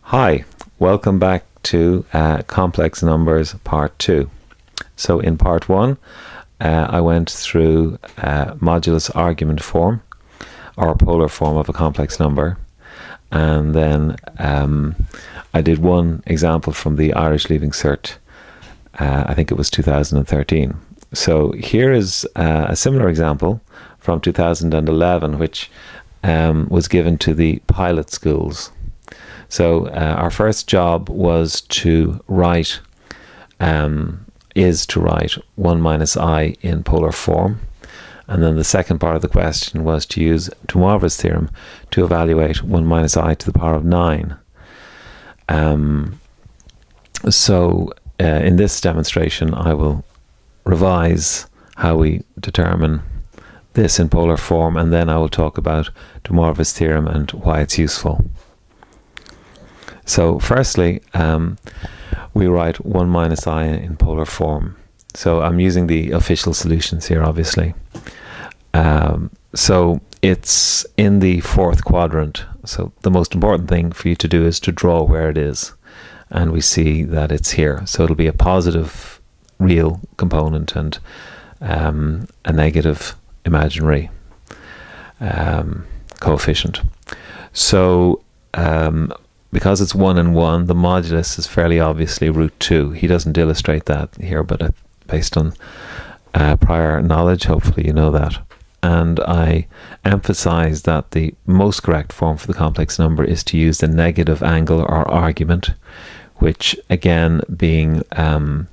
Hi, welcome back to Complex Numbers Part 2. So in Part 1, I went through modulus argument form, or polar form of a complex number, and then I did one example from the Irish Leaving Cert, I think it was 2013. So here is a similar example from 2011, which was given to the pilot schools. So our first job was to write, 1 minus I in polar form. And then the second part of the question was to use De Moivre's theorem to evaluate 1 minus I to the power of 9. In this demonstration, I will revise how we determine this in polar form, and then I will talk about De Moivre's theorem and why it's useful. So firstly, we write 1 minus I in polar form. So I'm using the official solutions here, obviously. So it's in the fourth quadrant. So the most important thing for you to do is to draw where it is. And we see that it's here. So it'll be a positive real component and a negative imaginary coefficient. So because it's 1 and 1, the modulus is fairly obviously root 2. He doesn't illustrate that here, but based on prior knowledge, hopefully you know that. And I emphasize that the most correct form for the complex number is to use the negative angle or argument, which again, being 1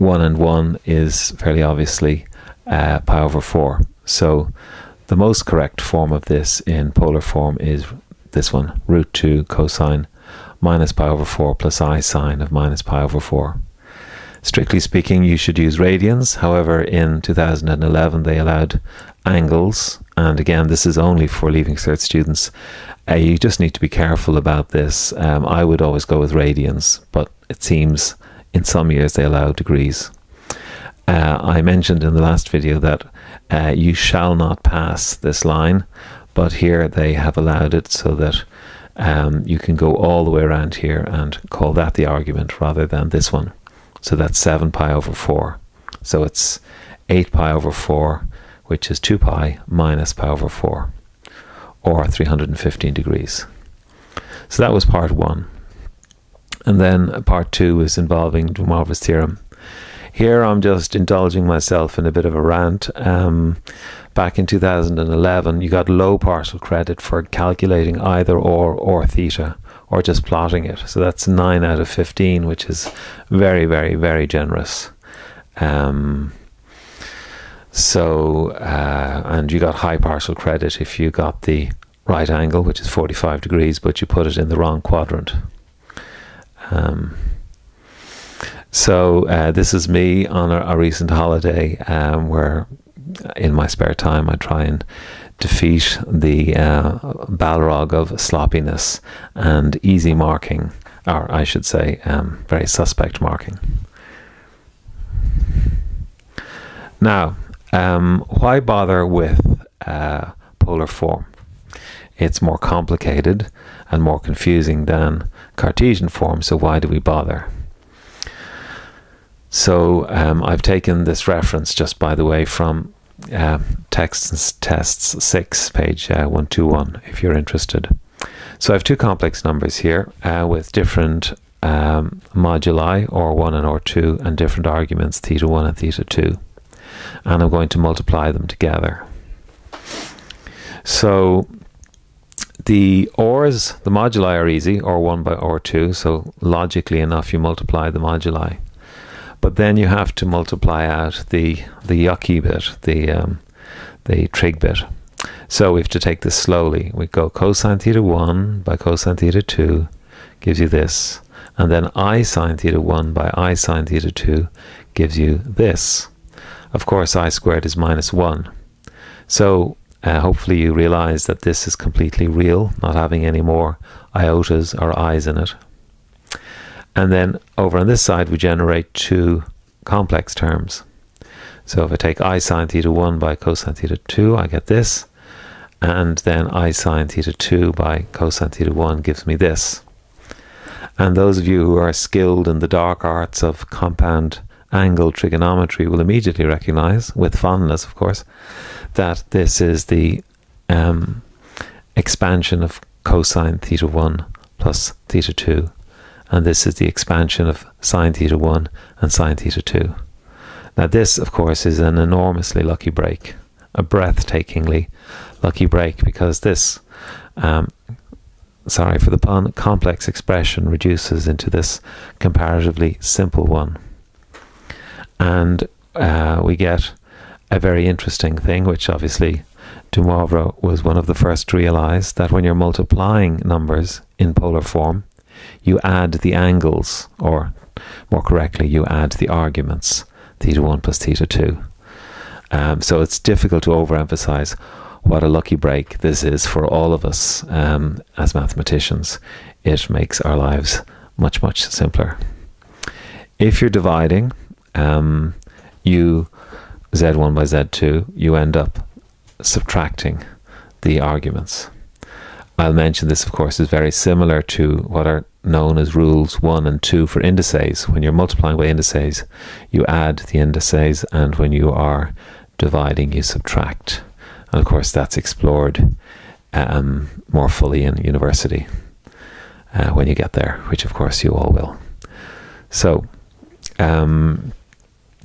and 1, is fairly obviously pi over 4. So the most correct form of this in polar form is this one, root 2 cosine minus pi over 4 plus I sine of minus pi over 4. Strictly speaking, you should use radians. However, in 2011, they allowed angles. And again, this is only for Leaving Cert students. You just need to be careful about this. I would always go with radians, but it seems in some years they allow degrees. I mentioned in the last video that you shall not pass this line, but here they have allowed it so that you can go all the way around here and call that the argument rather than this one. So that's 7 pi over 4. So it's 8 pi over 4, which is 2 pi minus pi over 4, or 315 degrees. So that was part 1. And then part 2 is involving De Moivre's theorem. Here I'm just indulging myself in a bit of a rant. Back in 2011, you got low partial credit for calculating either or theta, or just plotting it. So that's 9 out of 15, which is very, very, very generous. And you got high partial credit if you got the right angle, which is 45 degrees, but you put it in the wrong quadrant. This is me on a recent holiday where in my spare time I try and defeat the Balrog of sloppiness and easy marking, or I should say very suspect marking. Now, why bother with polar form? It's more complicated and more confusing than Cartesian form, so why do we bother? So I've taken this reference, just by the way, from Tests 6, page 121, if you're interested. So I have two complex numbers here with different moduli, or 1 and or 2, and different arguments, theta 1 and theta 2. And I'm going to multiply them together. So the ors, the moduli are easy, or 1 by or 2, so logically enough you multiply the moduli. But then you have to multiply out the yucky bit, the trig bit. So we have to take this slowly. We go cosine theta 1 by cosine theta 2 gives you this. And then I sine theta 1 by I sine theta 2 gives you this. Of course, I squared is minus 1. So hopefully you realize that this is completely real, not having any more iotas or i's in it. And then over on this side, we generate two complex terms. So if I take I sine theta 1 by cosine theta 2, I get this. And then I sine theta 2 by cosine theta 1 gives me this. And those of you who are skilled in the dark arts of compound angle trigonometry will immediately recognize, with fondness of course, that this is the expansion of cosine theta 1 plus theta 2, and this is the expansion of sine theta 1 and sine theta 2. Now this of course is an enormously lucky break, a breathtakingly lucky break, because this sorry for the pun, complex expression reduces into this comparatively simple one. And we get a very interesting thing, which obviously de Moivre was one of the first to realize, that when you're multiplying numbers in polar form, you add the angles, or more correctly, you add the arguments, theta 1 plus theta 2. So it's difficult to overemphasize what a lucky break this is for all of us as mathematicians. It makes our lives much, much simpler. If you're dividing z1 by z2, you end up subtracting the arguments. I'll mention this, of course, is very similar to what are known as rules 1 and 2 for indices. When you're multiplying by indices, you add the indices, and when you are dividing, you subtract. And of course, that's explored more fully in university when you get there, which of course you all will. So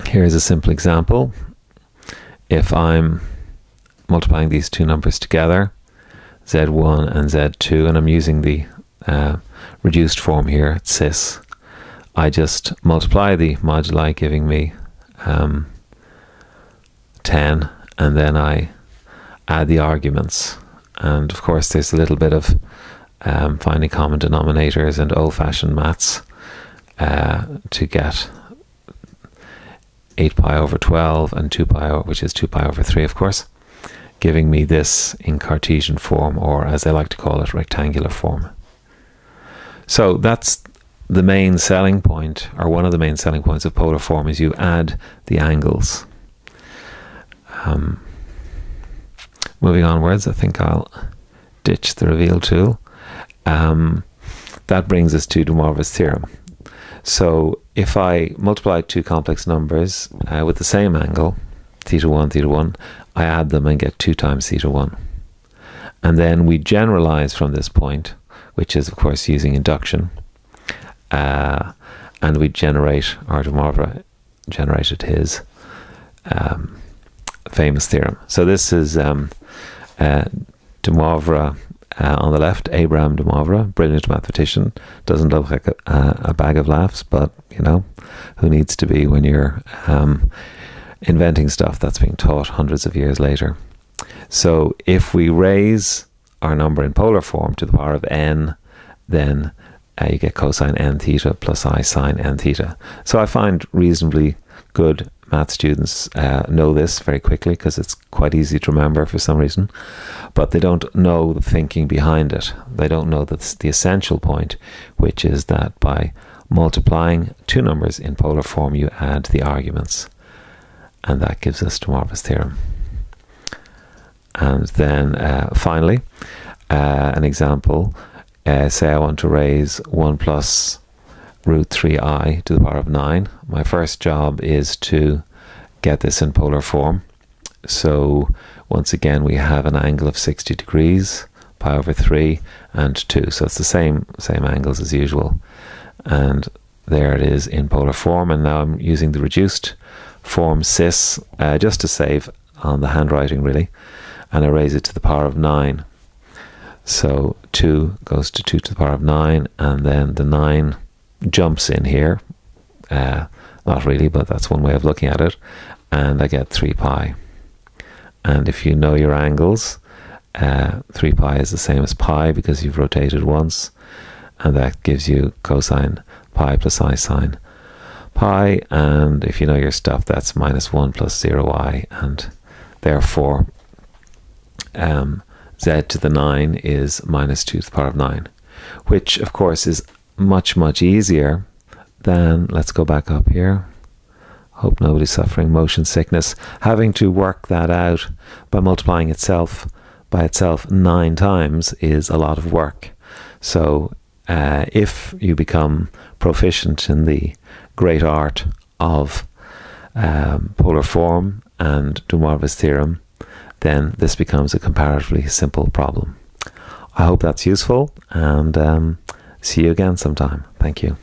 here's a simple example. If I'm multiplying these two numbers together, z1 and z2, and I'm using the reduced form here, cis, I just multiply the moduli, giving me 10, and then I add the arguments. And of course there's a little bit of finding common denominators and old-fashioned maths to get 8 pi over 12 and 2 pi, which is 2 pi over 3, of course, giving me this in Cartesian form, or as they like to call it, rectangular form. So that's the main selling point, or one of the main selling points of polar form, is you add the angles. Moving onwards, I think I'll ditch the reveal tool. That brings us to de Moivre's theorem. So if I multiply two complex numbers with the same angle, theta 1, I add them and get 2 times theta 1. And then we generalize from this point, which is of course using induction, and we generate, or de Moivre generated his famous theorem. So this is de Moivre on the left, Abraham de Moivre, brilliant mathematician, doesn't look like a bag of laughs, but you know, who needs to be when you're inventing stuff that's being taught hundreds of years later. So if we raise our number in polar form to the power of n, then you get cosine n theta plus I sine n theta. So I find reasonably good math students know this very quickly, because it's quite easy to remember for some reason, but they don't know the thinking behind it. They don't know that's the essential point, which is that by multiplying two numbers in polar form, you add the arguments, and that gives us de Moivre's theorem. And then finally, an example, say I want to raise 1 plus root 3i to the power of 9. My first job is to get this in polar form. So once again we have an angle of 60 degrees, pi over 3 and 2. So it's the same angles as usual. And there it is in polar form. And now I'm using the reduced form cis just to save on the handwriting really. And I raise it to the power of 9. So 2 goes to 2 to the power of 9, and then the 9 jumps in here, not really, but that's one way of looking at it, and I get 3 pi. And if you know your angles, 3 pi is the same as pi because you've rotated once, and that gives you cosine pi plus I sine pi. And if you know your stuff, that's minus 1 plus 0i, and therefore z to the 9 is minus 2 to the power of 9, which of course is much, much easier than, let's go back up here, hope nobody's suffering motion sickness, having to work that out by multiplying itself by itself 9 times is a lot of work. So if you become proficient in the great art of polar form and de Moivre's theorem, then this becomes a comparatively simple problem. I hope that's useful, and see you again sometime. Thank you.